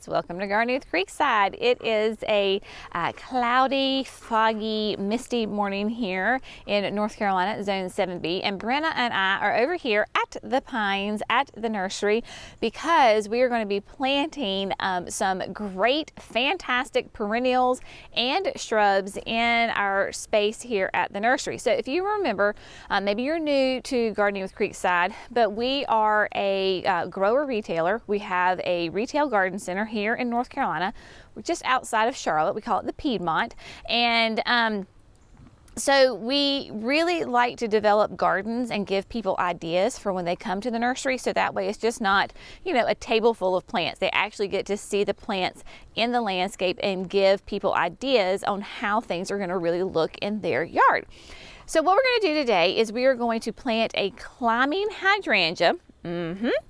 friends, welcome to Gardening with Creekside. It is a cloudy, foggy, misty morning here in North Carolina, Zone 7B, and Brenna and I are over here at the Pines at the nursery because we are going to be planting some great, fantastic perennials and shrubs in our space here at the nursery. So if you remember, maybe you're new to Gardening with Creekside, but we are a grower retailer. We have a retail garden center here in North Carolina. We're just outside of Charlotte. We call it the Piedmont. And so we really like to develop gardens and give people ideas for when they come to the nursery. So that way it's just not, you know, a table full of plants. They actually get to see the plants in the landscape and give people ideas on how things are going to really look in their yard. So what we're going to do today is we are going to plant a climbing hydrangea.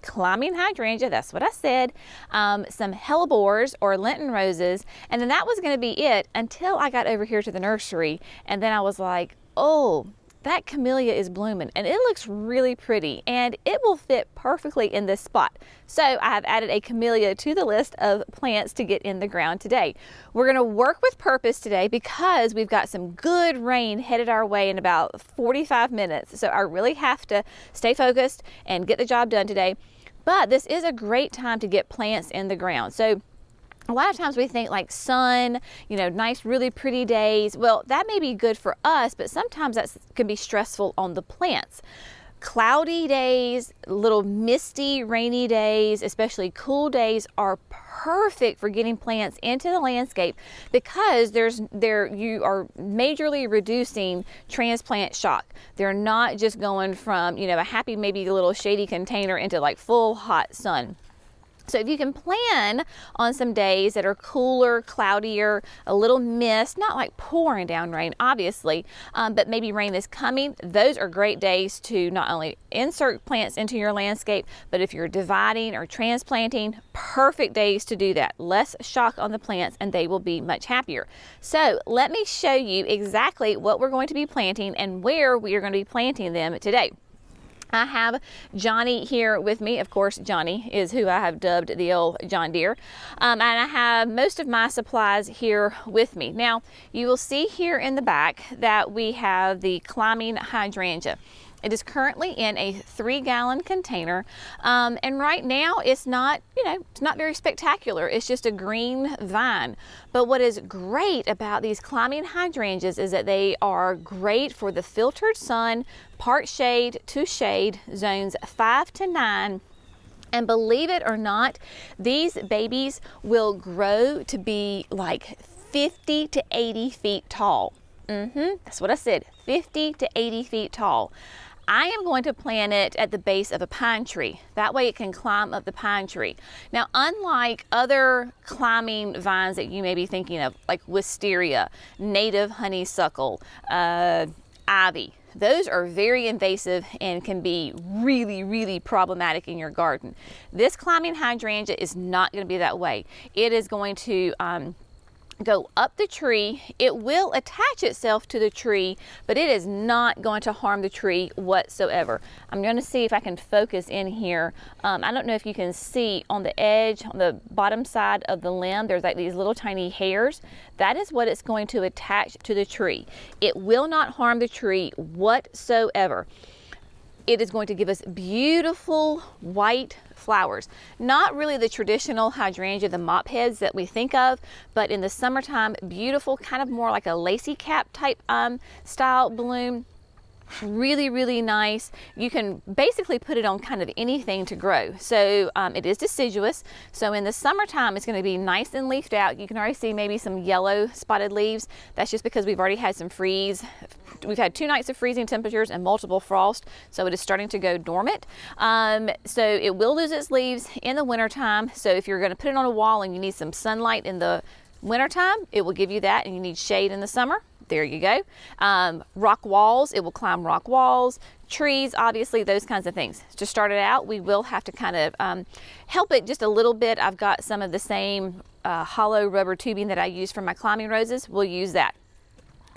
Climbing hydrangea, that's what I said. Some hellebores or Lenten roses, and then that was going to be it until I got over here to the nursery, and then I was like, oh, that camellia is blooming and it looks really pretty and it will fit perfectly in this spot. So I have added a camellia to the list of plants to get in the ground today. We're going to work with purpose today because we've got some good rain headed our way in about 45 minutes. So I really have to stay focused and get the job done today. But this is a great time to get plants in the ground. So a lot of times we think like sun, you know, nice, really pretty days. Well, that may be good for us, but sometimes that can be stressful on the plants. Cloudy days, little misty, rainy days, especially cool days are perfect for getting plants into the landscape because you are majorly reducing transplant shock. They're not just going from, you know, a happy, maybe a little shady container into like full hot sun. So if you can plan on some days that are cooler, cloudier, a little mist, not like pouring down rain, obviously, but maybe rain is coming, those are great days to not only insert plants into your landscape, but if you're dividing or transplanting, perfect days to do that. Less shock on the plants and they will be much happier. So let me show you exactly what we're going to be planting and where we are going to be planting them today. I have Johnny here with me. Of course, Johnny is who I have dubbed the old John Deere. And I have most of my supplies here with me. Now, you will see here in the back that we have the climbing hydrangea. It is currently in a 3-gallon container, and right now it's not, you know, it's not very spectacular. It's just a green vine. But what is great about these climbing hydrangeas is that they are great for the filtered sun, part shade to shade, zones 5 to 9. And believe it or not, these babies will grow to be like 50 to 80 feet tall. That's what I said, 50 to 80 feet tall. I am going to plant it at the base of a pine tree. That way it can climb up the pine tree. Now, unlike other climbing vines that you may be thinking of, like wisteria, native honeysuckle, ivy, those are very invasive and can be really, really problematic in your garden. This climbing hydrangea is not going to be that way. It is going to go up the tree. It will attach itself to the tree, but it is not going to harm the tree whatsoever. I'm going to see if I can focus in here. I don't know if you can see on the edge, on the bottom side of the limb, there's like these little tiny hairs. That is what it's going to attach to the tree. It will not harm the tree whatsoever. It is going to give us beautiful white flowers. Not really the traditional hydrangea, the mop heads that we think of, but in the summertime, beautiful, kind of more like a lacy cap type style bloom. Really, really nice. You can basically put it on kind of anything to grow. So it is deciduous. So in the summertime, it's going to be nice and leafed out. You can already see maybe some yellow spotted leaves. That's just because we've already had some freeze. We've had 2 nights of freezing temperatures and multiple frost. So it is starting to go dormant. So it will lose its leaves in the wintertime. So if you're going to put it on a wall and you need some sunlight in the wintertime, it will give you that, and you need shade in the summer. There you go. Rock walls, it will climb rock walls, trees, obviously, those kinds of things. To start it out, we will have to kind of help it just a little bit. I've got some of the same hollow rubber tubing that I use for my climbing roses. We'll use that.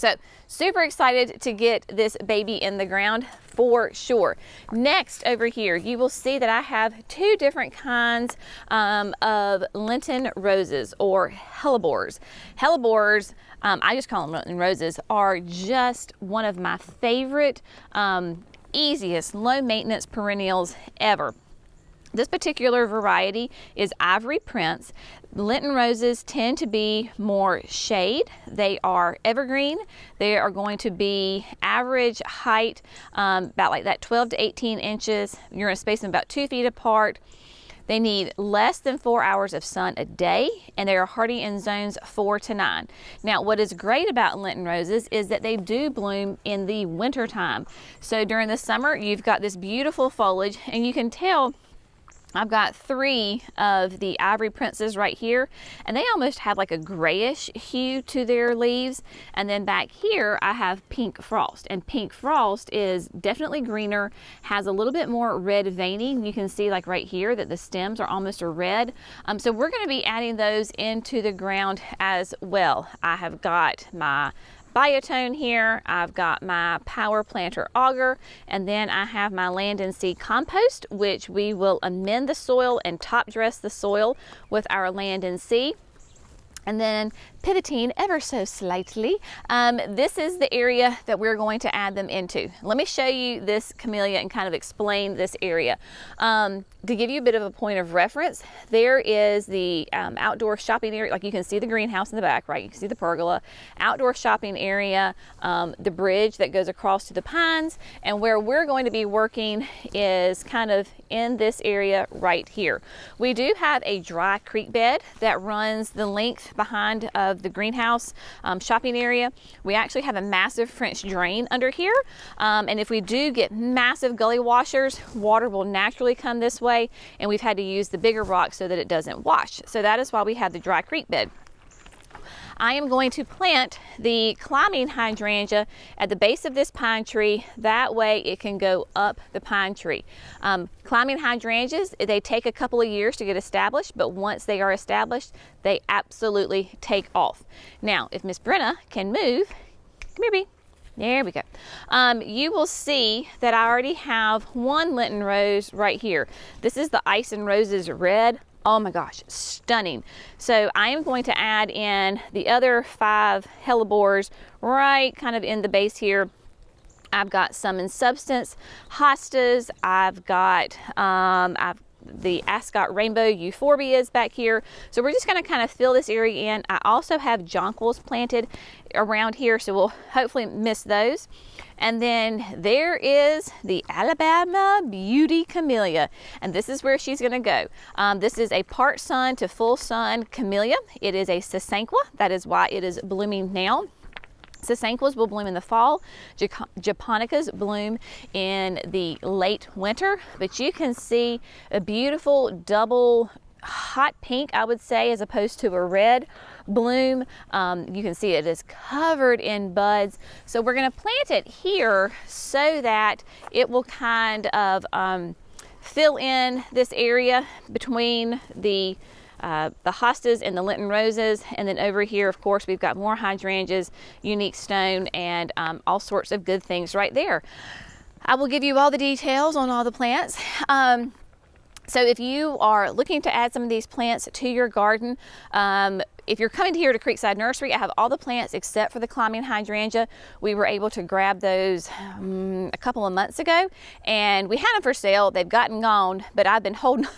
So super excited to get this baby in the ground for sure. Next over here, you will see that I have two different kinds of Lenten roses or hellebores. Hellebores, I just call them Lenten roses, are just one of my favorite, easiest, low maintenance perennials ever. This particular variety is Ivory Prince. Lenten roses tend to be more shade. They are evergreen. They are going to be average height, about like that 12 to 18 inches. You're going to space them about 2 feet apart. They need less than 4 hours of sun a day, and they are hardy in zones 4 to 9. Now, what is great about Lenten roses is that they do bloom in the winter time. So during the summer, you've got this beautiful foliage, and you can tell I've got 3 of the Ivory Princes right here, and they almost have like a grayish hue to their leaves. And then back here I have Pink Frost, and Pink Frost is definitely greener, has a little bit more red veining. You can see like right here that the stems are almost a red. So we're going to be adding those into the ground as well. I have got my Biotone here, I've got my Power Planter Auger, and then I have my Land and Sea compost, which we will amend the soil and top dress the soil with our Land and Sea. And then pivoting ever so slightly, this is the area that we're going to add them into. Let me show you this camellia and kind of explain this area. To give you a bit of a point of reference, there is the outdoor shopping area. Like you can see the greenhouse in the back, right? You can see the pergola, outdoor shopping area, the bridge that goes across to the pines, and where we're going to be working is kind of in this area right here. We do have a dry creek bed that runs the length behind of the greenhouse shopping area. We actually have a massive French drain under here, and if we do get massive gully washers, water will naturally come this way, and we've had to use the bigger rock so that it doesn't wash. So that is why we have the dry creek bed. I am going to plant the climbing hydrangea at the base of this pine tree. That way it can go up the pine tree. Climbing hydrangeas, they take a couple of years to get established, but once they are established, they absolutely take off. Now, if Miss Brenna can move, come here, Bee. There we go. You will see that I already have one Lenten rose right here. This is the Ice and Roses Red. Oh my gosh, stunning. So I am going to add in the other 5 hellebores right kind of in the base here. I've got some in Substance hostas. I've got the Ascot Rainbow Euphorbias back here. So we're just going to kind of fill this area in. I also have jonquils planted around here, so we'll hopefully miss those. And then there is the Alabama Beauty Camellia, and this is where she's going to go. This is a part sun to full sun camellia. It is a Sasanqua. That is why it is blooming now. Sasanquas will bloom in the fall. Japonicas bloom in the late winter, but you can see a beautiful double hot pink, I would say, as opposed to a red bloom. You can see it is covered in buds. So we're going to plant it here so that it will kind of fill in this area between the hostas and the Lenten roses. And then over here, of course, we've got more hydrangeas, unique stone, and all sorts of good things right there. I will give you all the details on all the plants. So if you are looking to add some of these plants to your garden, if you're coming here to Creekside Nursery, I have all the plants except for the climbing hydrangea. We were able to grab those a couple of months ago, and we had them for sale. They've gotten gone, but I've been holding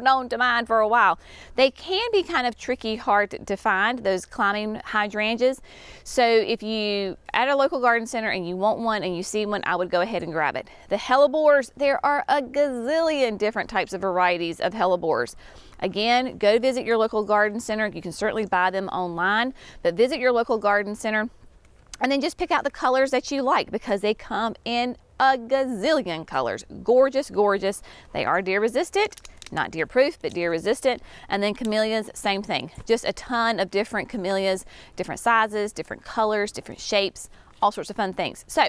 on to mine for a while. They can be kind of tricky, hard to find, those climbing hydrangeas. So if you at a local garden center and you want one and you see one, I would go ahead and grab it. The hellebores, there are a gazillion different types of varieties of hellebores. Again, go visit your local garden center. You can certainly buy them online, but visit your local garden center and then just pick out the colors that you like, because they come in a gazillion colors. Gorgeous, gorgeous. They are deer resistant, not deer proof, but deer resistant. And then camellias, same thing. Just a ton of different camellias, different sizes, different colors, different shapes, all sorts of fun things. So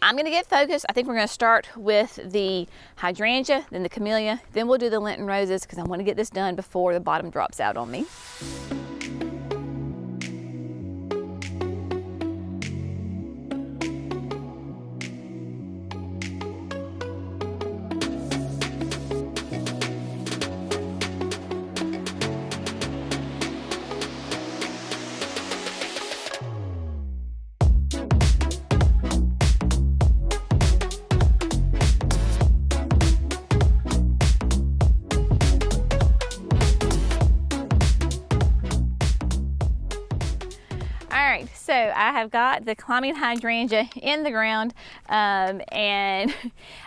I'm going to get focused. I think we're going to start with the hydrangea, then the camellia, then we'll do the Lenten roses, because I want to get this done before the bottom drops out on me. So I have got the climbing hydrangea in the ground, and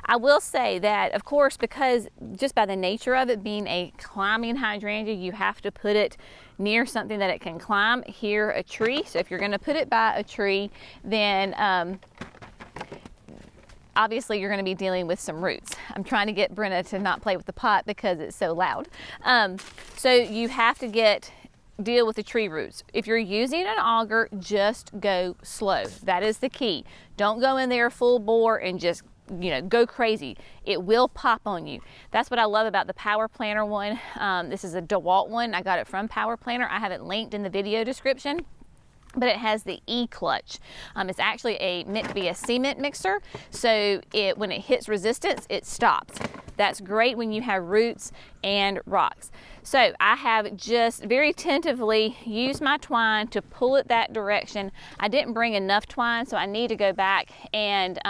I will say that, of course, because just by the nature of it being a climbing hydrangea, you have to put it near something that it can climb, here a tree. So if you're going to put it by a tree, then obviously you're going to be dealing with some roots. I'm trying to get Brenna to not play with the pot because it's so loud. So you have to deal with the tree roots. If you're using an auger, just go slow. That is the key. Don't go in there full bore and just go crazy. It will pop on you. That's what I love about the Power Planter one. This is a DeWalt one. I got it from Power Planter. I have it linked in the video description. But it has the E-clutch. It's actually meant to be a cement mixer, so when it hits resistance, it stops. That's great when you have roots and rocks. So I have just very tentatively used my twine to pull it that direction. I didn't bring enough twine, so I need to go back and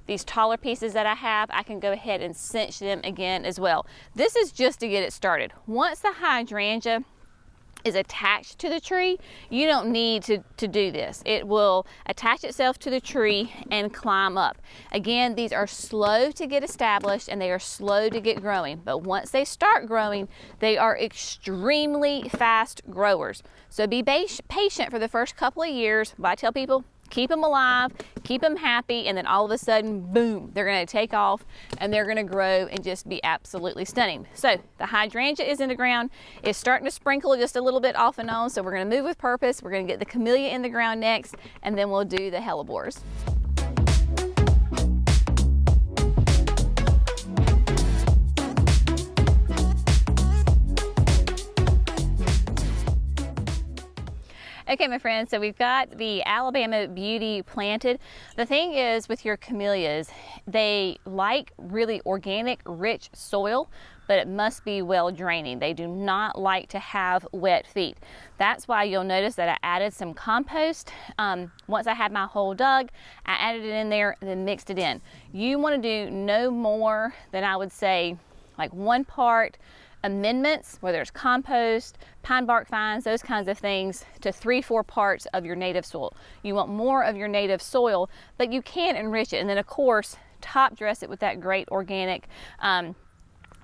these taller pieces that I have, I can go ahead and cinch them again as well. This is just to get it started. Once the hydrangea is attached to the tree, you don't need to do this. It will attach itself to the tree and climb up. Again, these are slow to get established and they are slow to get growing, but once they start growing, they are extremely fast growers. So be patient for the first couple of years. But I tell people, keep them alive, keep them happy, and then all of a sudden, boom, they're going to take off and they're going to grow and just be absolutely stunning. So the hydrangea is in the ground. It's starting to sprinkle just a little bit off and on, so we're going to move with purpose. We're going to get the camellia in the ground next, and then we'll do the hellebores. Okay, my friends, so we've got the Alabama Beauty planted. The thing is with your camellias, they like really organic, rich soil, but it must be well draining. They do not like to have wet feet. That's why you'll notice that I added some compost. Once I had my hole dug, I added it in there and then mixed it in. You want to do no more than, I would say, like 1 part amendments, whether it's compost, pine bark fines, those kinds of things, to 3-4 parts of your native soil. You want more of your native soil, but you can enrich it. And then of course, top dress it with that great organic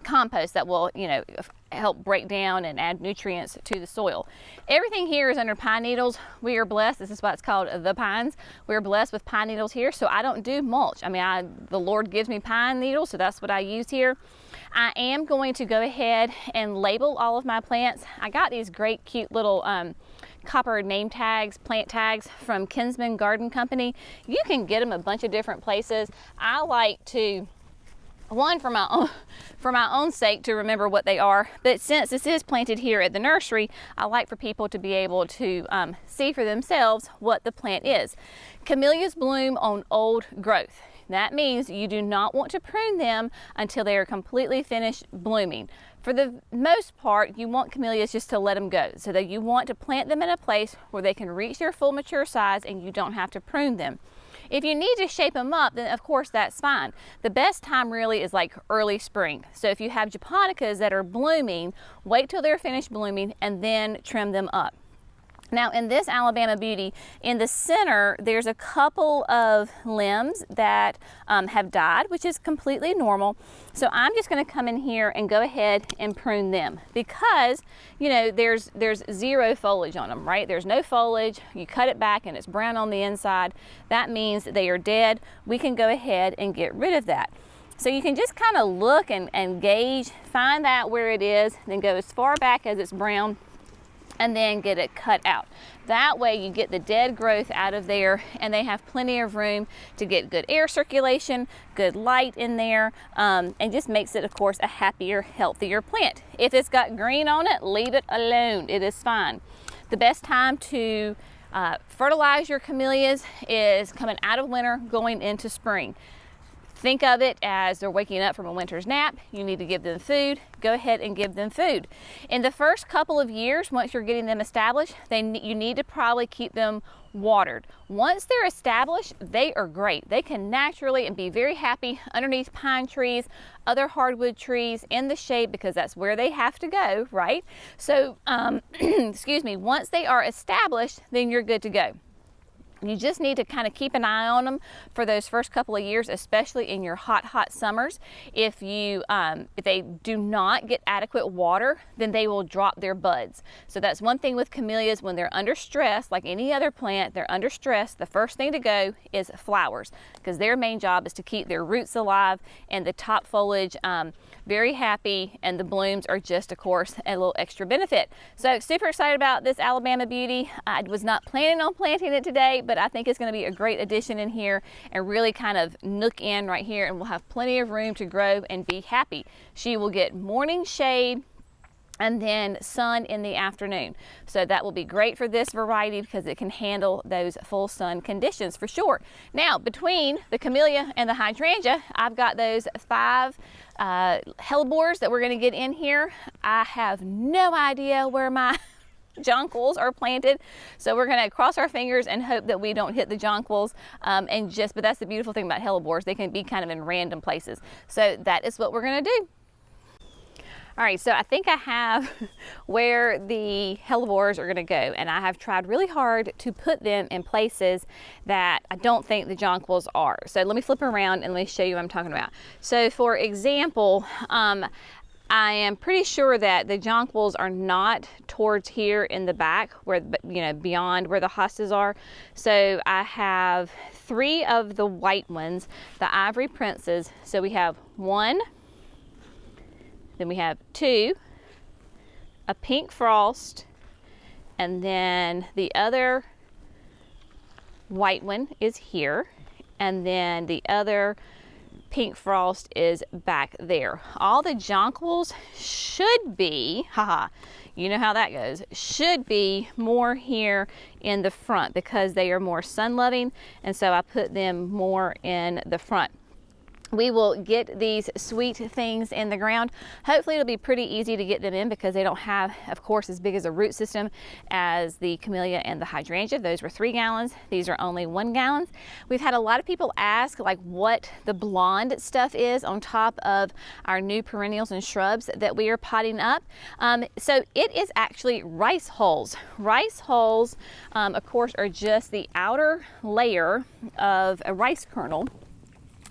compost that will, help break down and add nutrients to the soil. Everything here is under pine needles. We are blessed. This is why it's called the Pines. We're blessed with pine needles here, so I don't do mulch. I mean, the Lord gives me pine needles, so that's what I use here. I am going to go ahead and label all of my plants. I got these great cute little copper name tags, plant tags from Kinsman Garden Company. You can get them a bunch of different places. I like to, one, for my own sake, to remember what they are, but since this is planted here at the nursery, I like for people to be able to see for themselves what the plant is. Camellias bloom on old growth. That means you do not want to prune them until they are completely finished blooming. For the most part, you want camellias just to let them go, so that you want to plant them in a place where they can reach their full mature size and you don't have to prune them. If you need to shape them up, then of course that's fine. The best time really is like early spring. So if you have japonicas that are blooming, wait till they're finished blooming and then trim them up. Now in this Alabama Beauty, in the center, there's a couple of limbs that have died, which is completely normal. So I'm just gonna come in here and go ahead and prune them because, there's zero foliage on them, right? There's no foliage. You cut it back and it's brown on the inside. That means they are dead. We can go ahead and get rid of that. So you can just kind of look and gauge, find out where it is, then go as far back as it's brown, and then get it cut out. That way you get the dead growth out of there and they have plenty of room to get good air circulation, good light in there, and just makes it, of course, a happier, healthier plant. If it's got green on it, leave it alone. It is fine. The best time to fertilize your camellias is coming out of winter, going into spring. Think of it as they're waking up from a winter's nap. You need to give them food. Go ahead and give them food. In the first couple of years, once you're getting them established, you need to probably keep them watered. Once they're established, they are great. They can naturally and be very happy underneath pine trees, other hardwood trees, in the shade, because that's where they have to go, right? So, excuse me, once they are established, then you're good to go. You just need to kind of keep an eye on them for those first couple of years, especially in your hot summers. If they do not get adequate water, then they will drop their buds. So that's one thing with camellias. When they're under stress, like any other plant, they're under stress, the first thing to go is flowers, because their main job is to keep their roots alive and the top foliage very happy, and the blooms are just, of course, a little extra benefit. So super excited about this Alabama Beauty. I was not planning on planting it today, but I think it's going to be a great addition in here and really kind of nook in right here, and we'll have plenty of room to grow and be happy. She will get morning shade and then sun in the afternoon. So that will be great for this variety because it can handle those full sun conditions for sure. Now, between the camellia and the hydrangea, I've got those 5 hellebores that we're going to get in here. I have no idea where my jonquils are planted, so we're going to cross our fingers and hope that we don't hit the jonquils, but that's the beautiful thing about hellebores. They can be kind of in random places. So that is what we're going to do. All right, so I think I have where the hellebores are going to go, and I have tried really hard to put them in places that I don't think the jonquils are. So let me flip around and let me show you what I'm talking about. So for example, I am pretty sure that the jonquils are not towards here in the back, where, beyond where the hostas are. So I have 3 of the white ones, the Ivory Princes. So we have 1. Then we have 2, a Pink Frost, and then the other white one is here, and then the other Pink Frost is back there. All the jonquils should be, you know how that goes, should be more here in the front because they are more sun loving, and so I put them more in the front. We will get these sweet things in the ground. Hopefully it'll be pretty easy to get them in because they don't have, of course, as big as a root system as the camellia and the hydrangea. Those were 3 gallons. These are only 1 gallon. We've had a lot of people ask like what the blonde stuff is on top of our new perennials and shrubs that we are potting up. So it is actually rice hulls. Rice hulls, of course, are just the outer layer of a rice kernel,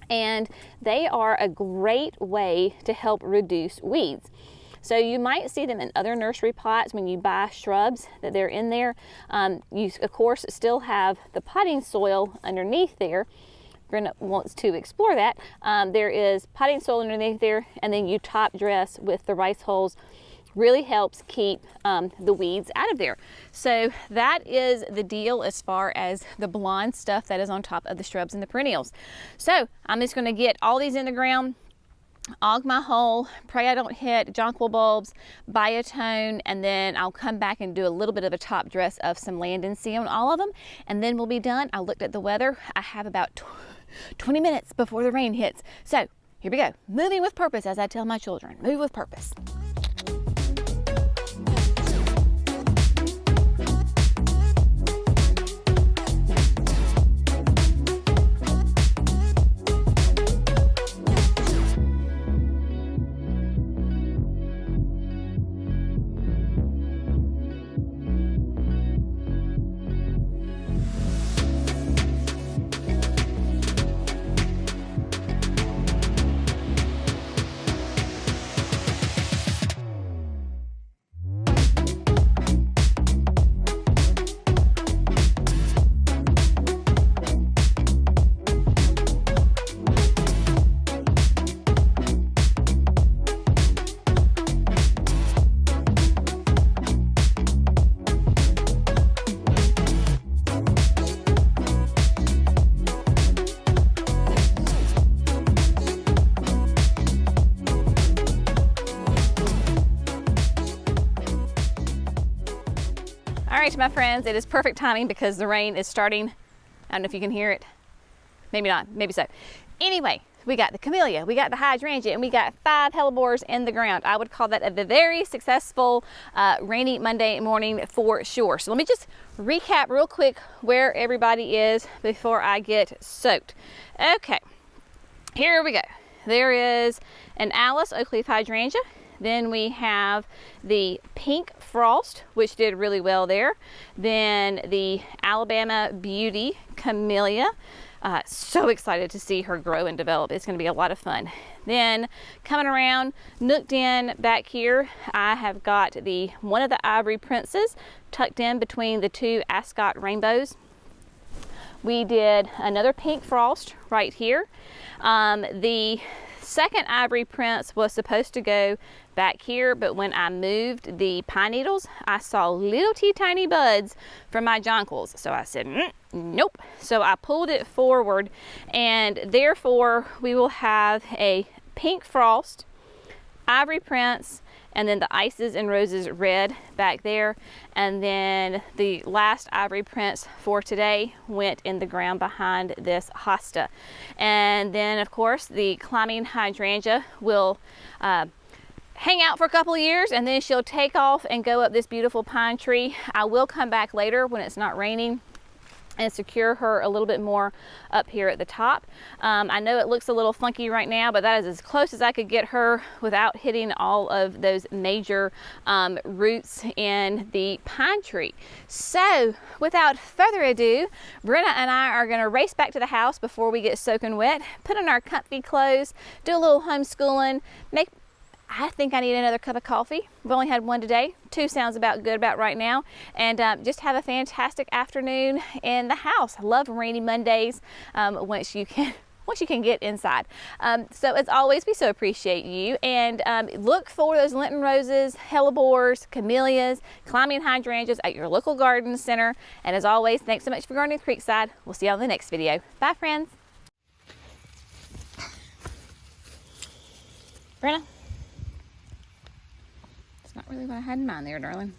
and they are a great way to help reduce weeds. So you might see them in other nursery pots when you buy shrubs that they're in there. You, of course, still have the potting soil underneath there. Brenda wants to explore that. There is potting soil underneath there, and then you top dress with the rice hulls. Really helps keep the weeds out of there. So that is the deal as far as the blonde stuff that is on top of the shrubs and the perennials. So I'm just going to get all these in the ground, aug my hole, pray I don't hit jonquil bulbs, biotone, and then I'll come back and do a little bit of a top dress of some land and sea on all of them, and then we'll be done. I looked at the weather. I have about 20 minutes before the rain hits. So here we go. Moving with purpose, as I tell my children. Move with purpose. All right, my friends, it is perfect timing because the rain is starting. I don't know if you can hear it. Maybe not, maybe so. Anyway, we got the camellia, we got the hydrangea, and we got 5 hellebores in the ground. I would call that a very successful rainy Monday morning for sure. So let me just recap real quick where everybody is before I get soaked. Okay, here we go. There is an Alice oak leaf hydrangea. Then we have the Pink Frost, which did really well there. Then the Alabama Beauty Camellia. So excited to see her grow and develop. It's going to be a lot of fun. Then coming around, nooked in back here, I have got one of the Ivory Princes tucked in between the two Ascot Rainbows. We did another Pink Frost right here. The second Ivory Prince was supposed to go back here, but when I moved the pine needles, I saw little tiny buds from my jonquils. So I said, nope. So I pulled it forward, and therefore we will have a Pink Frost, Ivory Prince, and then the Ices and Roses Red back there. And then the last Ivory Prince for today went in the ground behind this hosta. And then of course the climbing hydrangea will hang out for a couple of years, and then she'll take off and go up this beautiful pine tree. I will come back later when it's not raining and secure her a little bit more up here at the top. I know it looks a little funky right now, but that is as close as I could get her without hitting all of those major roots in the pine tree. So without further ado, Brenna and I are going to race back to the house before we get soaking wet, put on our comfy clothes, do a little homeschooling, I think I need another cup of coffee. We've only had one today. 2 sounds about good about right now. And just have a fantastic afternoon in the house. I love rainy Mondays once you can get inside. So as always, we so appreciate you. And look for those Lenten roses, hellebores, camellias, climbing hydrangeas at your local garden center. And as always, thanks so much for gardening Creekside. We'll see you on the next video. Bye, friends. Brenna. Not really what I had in mind there, darling.